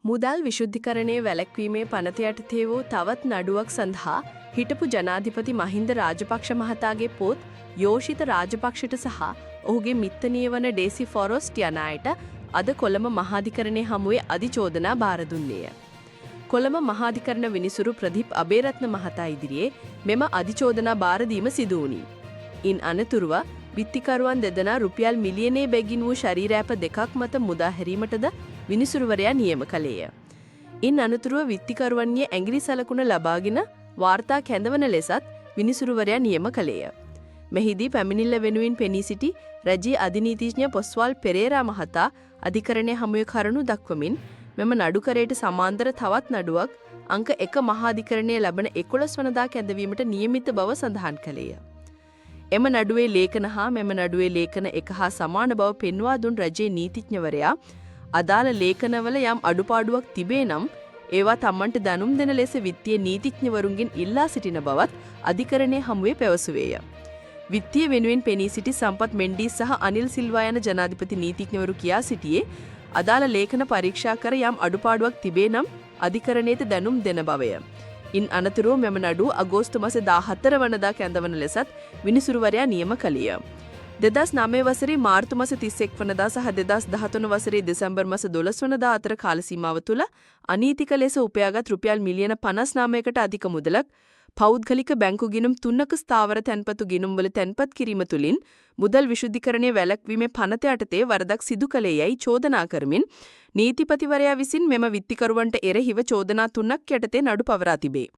මුදල් විශුද්ධිකරණයේ වැළැක්වීමේ පනත යටතේ වූ තවත් නඩුවක් සඳහා හිටපු ජනාධිපති මහින්ද රාජපක්ෂ මහතාගේ පුත් යෝෂිත රාජපක්ෂට සහ ඔහුගේ මිත්තණිය වන ඩේසි ෆොරොස්ට් යන අයට අද කොළඹ මහාධිකරණයේ හමුවේ අධිචෝදනා බාර දුන්නේය. කොළඹ මහාධිකරණ විනිසුරු ප්‍රදීප් අබේරත්න මහතා ඉදිරියේ මෙම අධිචෝදනා බාර දීම සිදු වුණි. ඉන් අනතුරුව විත්තිකරුවන් දෙදෙනා රුපියල් මිලියනයේ බැගින් වූ ශරීරෑප දෙකක් මත මුදා හැරීමටද විනිසුරුවරයා නියම කළේය. ඉන් අනතුරුව විත්තිකරුවන්ගේ ඇඟිලි සලකුණ ලබාගෙන වාර්තා කැඳවන ලෙසත් විනිසුරුවරයා නියම කළේය. මෙහිදී පැමිණිල්ල වෙනුවෙන් පෙනී සිටි රජයේ අධිනීතිඥ පොස්වාල් පෙරේරා මහතා අධිකරණයේ හමුවේ කරුණු දක්වමින් මෙම නඩුකරයට සමාන්තර තවත් නඩුවක් අංක 1 මහාධිකරණයේ ලබන 11 වනදා කැඳවීමට නියමිත බව සඳහන් කළේය. එම නඩුවේ ලේඛන හා මෙම නඩුවේ ලේඛන 1 හා සමාන බව පෙන්වා දුන් රජයේ නීතිඥවරයා අදාළ ලේඛනවල යම් අඩුපාඩුවක් තිබේ නම් ඒවා තමන්ට දැනුම් දෙන ලෙස විත්තිය නීතිඥවරුන්ගෙන් ඉල්ලා සිටින බවත් අධිකරණයේ හමුවේ පැවසුවේය. විත්තිය වෙනුවෙන් පෙනී සිටි සම්පත් මෙන්ඩිස් සහ අනිල් සිල්වා යන ජනාධිපති නීතිඥවරු කියා සිටියේ අදාළ ලේඛන පරීක්ෂා කර යම් අඩුපාඩුවක් තිබේ නම් අධිකරණයට දැනුම් දෙන බවය. ඉන් අනතුරුව මෙම නඩුව අගෝස්තු මාස 14 වනදා කැඳවන ලෙසත් විනිසුරුවරයා නියම කළේය. 2009 වසරේ මාර්තු මාස 31 වනදා සහ 2013 වසරේ දෙසැම්බර් මාස 12 වනදා අතර කාල සීමාව තුළ අනීතික ලෙස උපයාගත් රුපියල් මිලියන 59කට අධික මුදලක් පෞද්ගලික බැංකු ගිණුම් 3ක ස්ථාවර තැන්පතු ගිණුම්වල තැන්පත් කිරීම තුළින් මුදල් විශුද්ධිකරණයේ වැළැක්වීමේ පනත යටතේ වරදක් සිදු කළේ යයි චෝදනා කරමින් නීතිපතිවරයා විසින් මෙම විත්තිකරුවන්ට එරෙහිව චෝදනා 3ක් යටතේ නඩු පවරා තිබේ.